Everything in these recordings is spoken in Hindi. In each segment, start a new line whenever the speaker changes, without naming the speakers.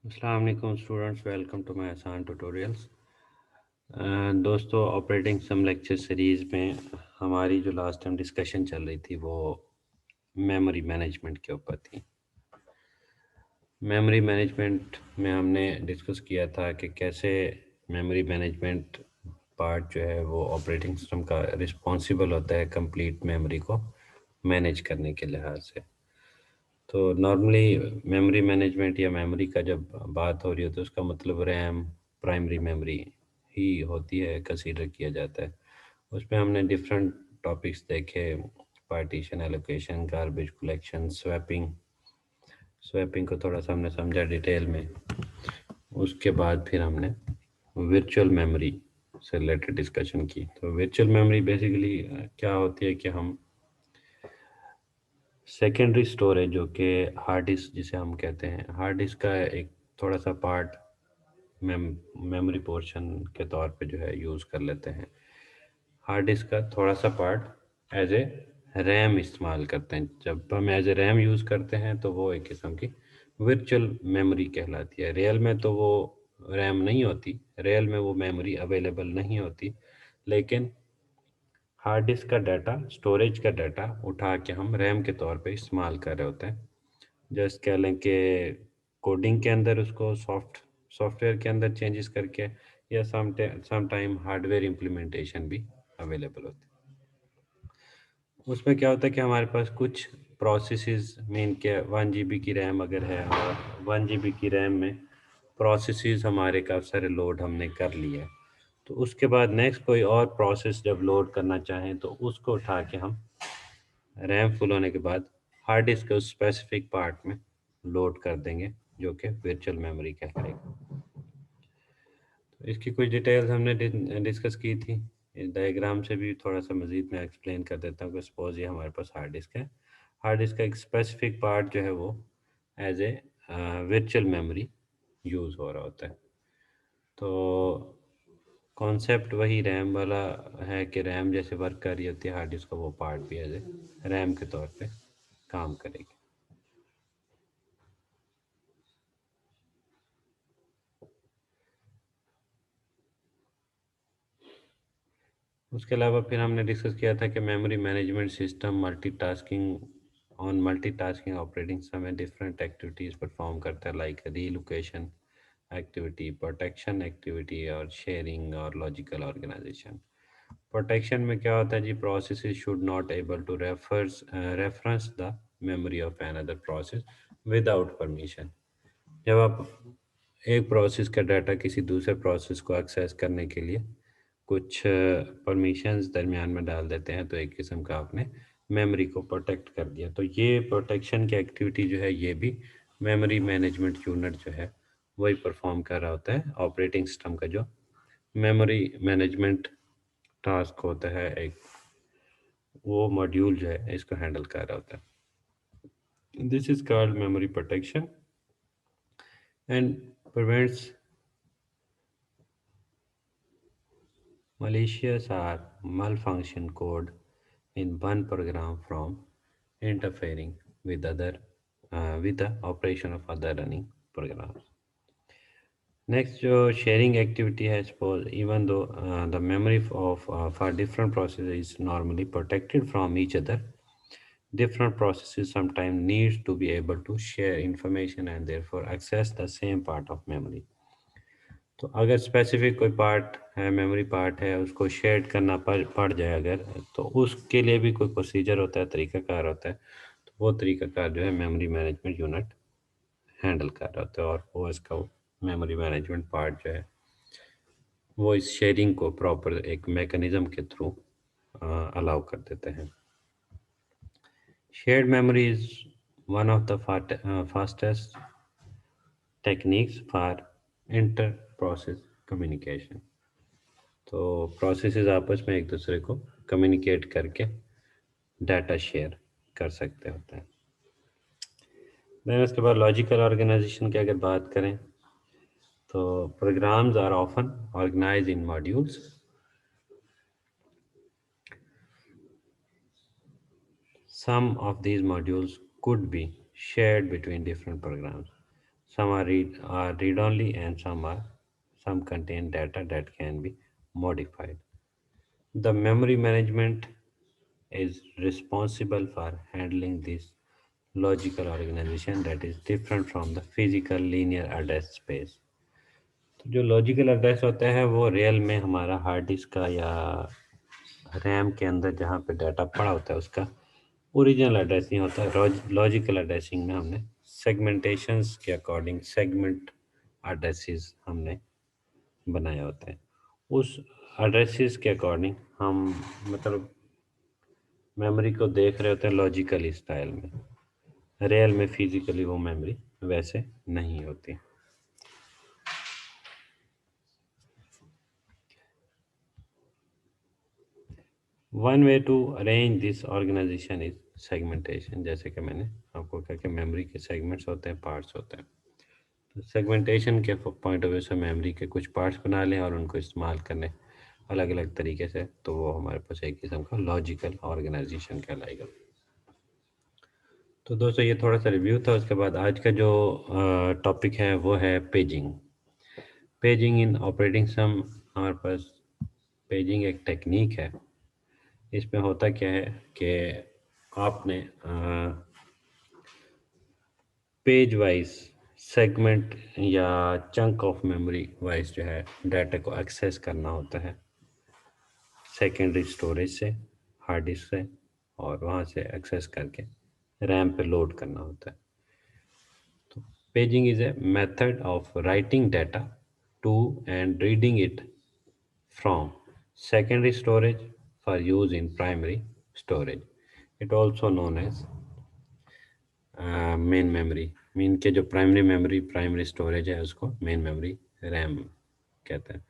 अस्सलाम वालेकुम स्टूडेंट्स, वेलकम टू माय आसान ट्यूटोरियल्स। दोस्तों, ऑपरेटिंग सम लेक्चर सीरीज़ में हमारी जो लास्ट टाइम डिस्कशन चल रही थी वो मेमोरी मैनेजमेंट के ऊपर थी। मेमोरी मैनेजमेंट में हमने डिस्कस किया था कि कैसे मेमोरी मैनेजमेंट पार्ट जो है वो ऑपरेटिंग सिस्टम का रिस्पॉन्सिबल होता है कंप्लीट मेमोरी को मैनेज करने के लिहाज से। तो नॉर्मली मेमोरी मैनेजमेंट या मेमोरी का जब बात हो रही हो तो उसका मतलब रैम, प्राइमरी मेमोरी ही होती है, कंसीडर किया जाता है। उसमें हमने डिफरेंट टॉपिक्स देखे, partition, allocation, garbage collection, swapping. Swapping को थोड़ा सा हमने समझा डिटेल में। उसके बाद फिर हमने वर्चुअल मेमोरी से रिलेटेड डिस्कशन की। तो वर्चुअल मेमोरी बेसिकली क्या होती है कि हम सेकेंडरी स्टोरेज जो कि हार्ड डिस्क जिसे हम कहते हैं, हार्ड डिस्क का एक थोड़ा सा पार्ट मेमोरी पोर्शन के तौर पे जो है यूज़ कर लेते हैं। हार्ड डिस्क का थोड़ा सा पार्ट एज ए रैम इस्तेमाल करते हैं। जब हम एज ए रैम यूज़ करते हैं तो वो एक किस्म की वर्चुअल मेमोरी कहलाती है। रियल में तो वो रैम नहीं होती, रियल में वो मेमोरी अवेलेबल नहीं होती, लेकिन हार्ड डिस्क का डाटा, स्टोरेज का डाटा उठा के हम रैम के तौर पे इस्तेमाल कर रहे होते हैं। जस्ट कह लें कि कोडिंग के अंदर उसको सॉफ्टवेयर के अंदर चेंजेस करके, या सम टाइम हार्डवेयर इम्प्लीमेंटेशन भी अवेलेबल होते हैं। उसमें क्या होता है कि हमारे पास कुछ प्रोसेसेस मीन के 1 GB की रैम अगर है और 1 GB की रैम में प्रोसेसेस हमारे काफ़ी सारे लोड हमने कर लिए, तो उसके बाद नेक्स्ट कोई और प्रोसेस जब लोड करना चाहें तो उसको उठा के हम रैम फुल होने के बाद हार्ड डिस्क के उस स्पेसिफिक पार्ट में लोड कर देंगे, जो कि वर्चुअल मेमोरी कहलाएगा। तो इसकी कुछ डिटेल्स हमने डिस्कस की थी। इस डायग्राम से भी थोड़ा सा मज़ीद मैं एक्सप्लेन कर देता हूँ कि सपोज ये हमारे पास हार्ड डिस्क है। हार्ड डिस्क का एक स्पेसिफिक पार्ट जो है वो as a virtual memory use हो रहा होता है। तो कॉन्सेप्ट वही रैम वाला है कि रैम जैसे वर्क कर रही होती है हार्ड डिस्क का, वो पार्ट भी एज ए रैम के तौर पे काम करेगी। उसके अलावा फिर हमने डिस्कस किया था कि memory management system multitasking operating समय डिफरेंट एक्टिविटीज़ परफॉर्म करता है, like relocation activity, protection activity और शेयरिंग और लॉजिकल ऑर्गेनाइजेशन। प्रोटेक्शन में क्या होता है जी, process should not able to reference the memory of another process without permission. जब आप एक प्रोसेस का डाटा किसी दूसरे प्रोसेस को एक्सेस करने के लिए कुछ परमिशंस दरमियान में डाल देते हैं तो एक किस्म का आपने मेमोरी को प्रोटेक्ट कर दिया। तो ये प्रोटेक्शन की एक्टिविटी जो है ये भी मेमोरी मैनेजमेंट यूनिट जो है वही परफॉर्म कर रहा होता है। ऑपरेटिंग सिस्टम का जो मेमोरी मैनेजमेंट टास्क होता है एक, वो मॉड्यूल जो है इसको हैंडल कर रहा होता है। This is called memory protection and prevents malicious or malfunction code in one program from interfering with the operation of other running programs. Next, जो sharing activity है, suppose even though the memory for different processes is normally protected from each other, different processes sometimes need to be able to share information and therefore access the same part of memory. तो अगर स्पेसिफिक कोई पार्ट है, मेमोरी पार्ट है, उसको शेयर करना पड़ जाए अगर, तो उसके लिए भी कोई प्रोसीजर होता है, तरीकाकार होता है। तो वो तरीकाकार जो है मेमोरी मैनेजमेंट यूनिट हैंडल कर रहा होता है, और वो इसका मेमोरी मैनेजमेंट पार्ट जो है वो इस शेयरिंग को प्रॉपर एक मैकेनिज्म के थ्रू अलाउ कर देते हैं। Shared memory is one of the fastest techniques for inter process communication. तो प्रोसेसेस आपस में एक दूसरे को कम्युनिकेट करके डाटा शेयर कर सकते होते हैं। देन उसके बाद लॉजिकल ऑर्गेनाइजेशन की अगर बात करें तो programs are often organised in modules. Some of these modules could be shared between different programs. Are read only, and some contain data that can be modified. The memory management is responsible for handling this logical organization that is different from the physical linear address space. तो जो लॉजिकल एड्रेस होता है वो रियल में हमारा हार्ड डिस्क का या रैम के अंदर जहाँ पे डाटा पड़ा होता है उसका ओरिजिनल एड्रेस नहीं होता। लॉजिकल एड्रेसिंग में हमने सेगमेंटेशंस के अकॉर्डिंग सेगमेंट एड्रेसेस हमने बनाए होते हैं। उस एड्रेसेस के अकॉर्डिंग हम मतलब मेमोरी को देख रहे होते हैं लॉजिकल स्टाइल में। रियल में फिजिकली वो मेमोरी वैसे नहीं होती। One way to arrange this organisation is segmentation. जैसे कि मैंने आपको कहा कि मेमोरी के सेगमेंट्स होते हैं, पार्ट्स होते हैं। तो सेगमेंटेशन के पॉइंट ऑफ व्यू से मेमोरी के कुछ पार्ट्स बना लें और उनको इस्तेमाल करने अलग अलग तरीके से, तो वो हमारे पास एक किस्म का लॉजिकल ऑर्गेनाइजेशन कहलाएगा। तो दोस्तों ये थोड़ा सा रिव्यू था। उसके बाद आज का जो टॉपिक है वो है पेजिंग। पेजिंग इन ऑपरेटिंग सिस्टम। हमारे पास पेजिंग एक टेक्निक है। इसमें होता क्या है कि आपने पेज वाइज सेगमेंट या चंक ऑफ मेमोरी वाइज जो है डाटा को एक्सेस करना होता है सेकेंडरी स्टोरेज से, हार्ड डिस्क से, और वहाँ से एक्सेस करके रैम पे लोड करना होता है। तो paging is a method of writing data to and reading it from secondary storage for use in primary storage. It also known as main memory. Main के जो प्राइमरी मेमोरी, प्राइमरी स्टोरेज है उसको मेन मेमोरी, रैम कहते हैं।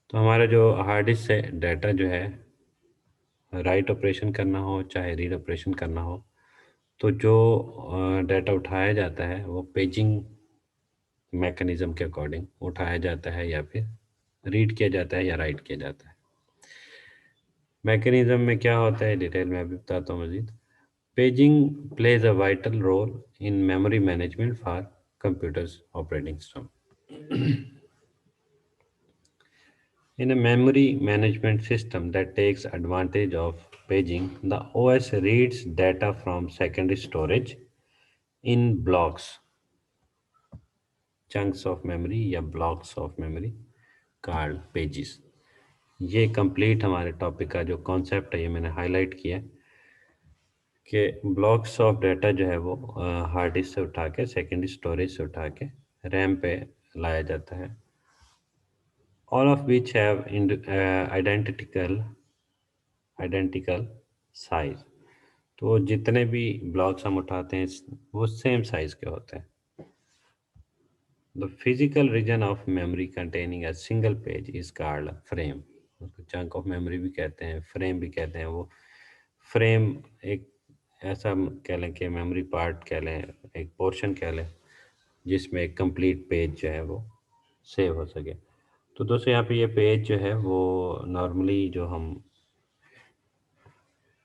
तो हमारा जो हार्ड डिस्क से डाटा जो है राइट ऑपरेशन करना हो चाहे रीड ऑपरेशन करना हो, तो जो डाटा उठाया जाता है वो पेजिंग मैकेनिज्म के अकॉर्डिंग उठाया जाता है या फिर रीड किया जाता है या राइट किया जाता है। मैकेनिज्म में क्या होता है डिटेल में अभी बताता हूँ मजीद। Paging plays a vital role in memory management for computers operating system. In a memory management system that takes advantage of paging, the OS reads data from secondary storage in blocks, chunks of memory या blocks of memory called pages. ये कंप्लीट हमारे टॉपिक का जो कॉन्सेप्ट है ये मैंने हाईलाइट किया है कि ब्लॉक्स ऑफ डाटा जो है वो हार्ड डिस्क से उठा के सेकेंडरी स्टोरेज से उठा के रैम पे लाया जाता है। All of which have identical size. तो जितने भी ब्लॉक्स हम उठाते हैं वो सेम साइज के होते हैं। The physical region of memory containing a single page is called frame. उसको चंक ऑफ मेमोरी भी कहते हैं, फ्रेम भी कहते हैं। वो फ्रेम एक ऐसा कह लें कि मेमोरी पार्ट कह लें, एक पोर्शन कह लें जिसमें एक कंप्लीट पेज जो है वो सेव हो सके। तो दोस्तों यहाँ पे ये पेज जो है वो नॉर्मली जो हम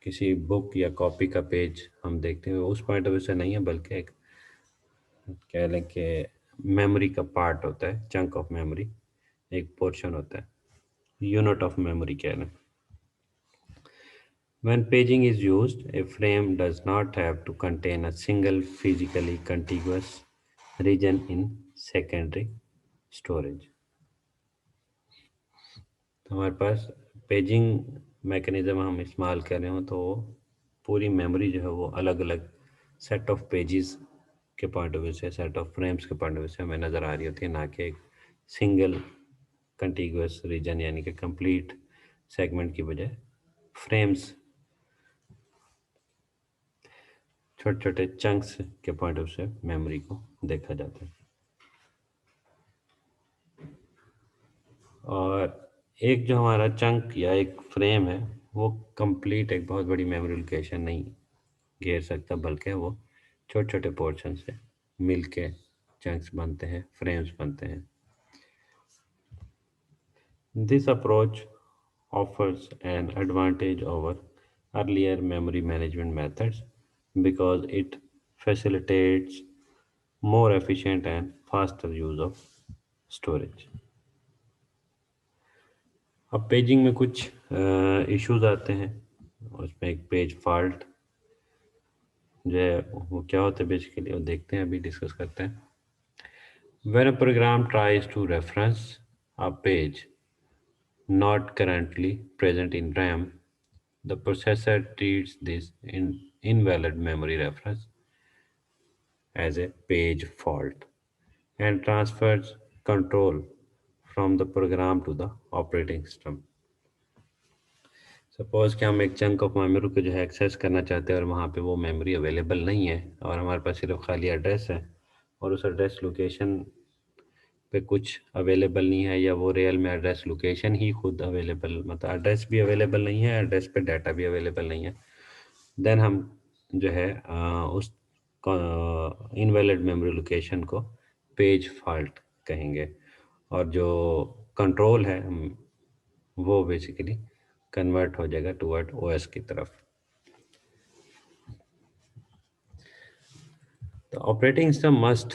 किसी बुक या कॉपी का पेज हम देखते हैं उस पॉइंट ऑफ व्यू से नहीं है, बल्कि एक कह लें कि मेमोरी का पार्ट होता है, चंक ऑफ मेमोरी एक पोर्शन होता है, यूनिट ऑफ मेमोरी कह लें। When paging is used, a frame does not have to contain a single physically contiguous region in secondary storage. तो हमारे पास पेजिंग मैकेनिज्म हम इस्तेमाल कर रहे हो तो पूरी मेमोरी जो है वो अलग अलग सेट ऑफ पेजेस के पॉइंट ऑफ व्यू से, सेट ऑफ फ्रेम्स के पॉइंट ऑफ व्यू से हमें नज़र आ रही होती है, ना कि एक सिंगल कंटिगुअस रीजन यानी कि कंप्लीट सेगमेंट की बजाय फ्रेम्स, छोटे छोटे चंक्स के पॉइंट ऑफ से मेमोरी को देखा जाता है। और एक जो हमारा चंक या एक फ्रेम है वो कंप्लीट एक बहुत बड़ी मेमोरी लोकेशन नहीं घेर सकता, बल्कि वो छोटे छोटे पोर्शन से मिल के चंक्स बनते हैं, फ्रेम्स बनते हैं। This approach offers an advantage over earlier memory management methods because it facilitates more efficient and faster use of storage. अब पेजिंग में कुछ इश्यूज आते हैं, उसमें एक पेज फॉल्ट जो है वो क्या होता है बेसिकली, वो देखते हैं, अभी डिस्कस करते हैं. When a program tries to reference a page not currently present in RAM, the processor treats this invalid memory reference as a page fault and transfers control from the program to the operating system. Suppose कि हम एक चंक ऑफ मेमोरी को जो है एक्सेस करना चाहते हैं और वहाँ पे वो मेमोरी अवेलेबल नहीं है और हमारे पास सिर्फ खाली एड्रेस है और उस एड्रेस लोकेशन पे कुछ अवेलेबल नहीं है, या वो रियल में एड्रेस लोकेशन ही खुद अवेलेबल, मतलब एड्रेस भी अवेलेबल नहीं है, एड्रेस पे डाटा भी अवेलेबल नहीं है, देन हम जो है उस इनवैलिड मेमोरी लोकेशन को पेज फॉल्ट कहेंगे. और जो कंट्रोल है वो बेसिकली कन्वर्ट हो जाएगा टुवर्ड ओएस की तरफ. The operating system must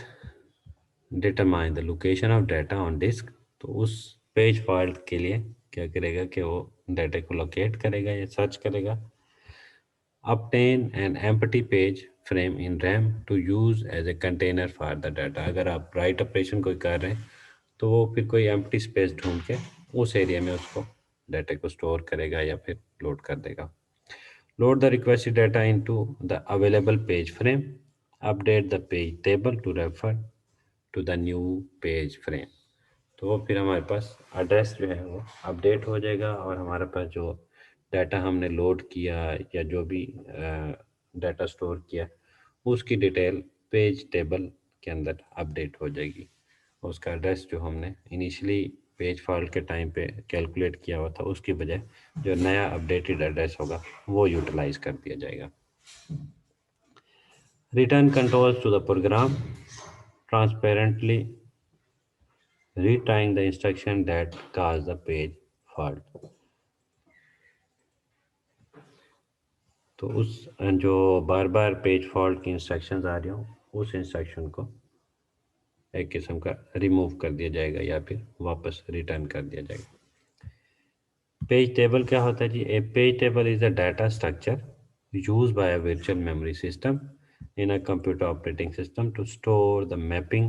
determine the location of data on disk. तो उस पेज फॉल्ट के लिए क्या करेगा कि वो डाटा को लोकेट करेगा या सर्च करेगा. obtain an empty page frame in RAM to use as a container for the data. अगर आप राइट ऑपरेशन कोई कर रहे हैं तो वो फिर कोई एम्प्टी स्पेस ढूंढ के उस एरिया में उसको डाटा को स्टोर करेगा या फिर लोड कर देगा. Load the requested data into the available page frame. Update the page table to refer to the new page frame. तो वो फिर हमारे पास एड्रेस जो है वो अपडेट हो जाएगा और हमारे पास जो डाटा हमने लोड किया या जो भी डाटा स्टोर किया उसकी डिटेल पेज टेबल के अंदर अपडेट हो जाएगी. उसका एड्रेस जो हमने इनिशियली पेज फॉल्ट के टाइम पे कैलकुलेट किया हुआ था उसकी बजाय जो नया अपडेटेड एड्रेस होगा वो यूटिलाइज कर दिया जाएगा. Return controls to the program transparently retrying the instruction that caused the page fault. तो उस जो बार बार पेज फॉल्ट की इंस्ट्रक्शंस आ रही हो उस इंस्ट्रक्शन को एक किस्म का रिमूव कर दिया जाएगा या फिर वापस रिटर्न कर दिया जाएगा. पेज टेबल क्या होता है जी? A page table is a data structure used by a virtual memory system in a computer operating system to store the mapping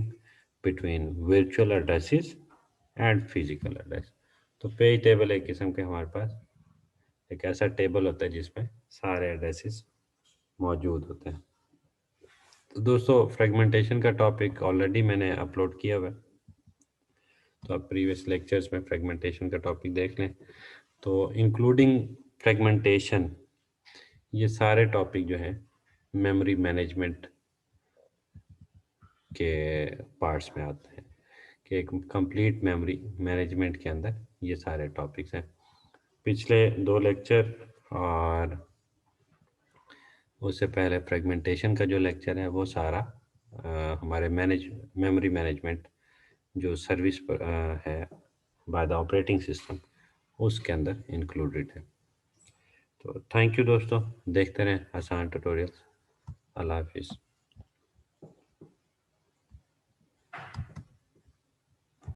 between virtual addresses and physical address. तो पेज टेबल एक किस्म के हमारे पास एक ऐसा टेबल होता है जिसमें सारे एड्रेसेस मौजूद होते हैं. तो दोस्तों फ्रेगमेंटेशन का टॉपिक ऑलरेडी मैंने अपलोड किया हुआ है, तो आप प्रीवियस लेक्चर्स में फ्रेगमेंटेशन का टॉपिक देख लें. तो इंक्लूडिंग फ्रेगमेंटेशन ये सारे टॉपिक जो हैं मेमोरी मैनेजमेंट के पार्ट्स में आते हैं कि एक कंप्लीट मेमोरी मैनेजमेंट के अंदर ये सारे टॉपिक्स हैं. पिछले 2 लेक्चर और उससे पहले फ्रेगमेंटेशन का जो लेक्चर है वो सारा हमारे मेमोरी मैनेजमेंट जो सर्विस है बाय द ऑपरेटिंग सिस्टम उसके अंदर इंक्लूडेड है. तो थैंक यू दोस्तों, देखते रहें आसान ट्यूटोरियल्स. अल्लाह हाफिज़.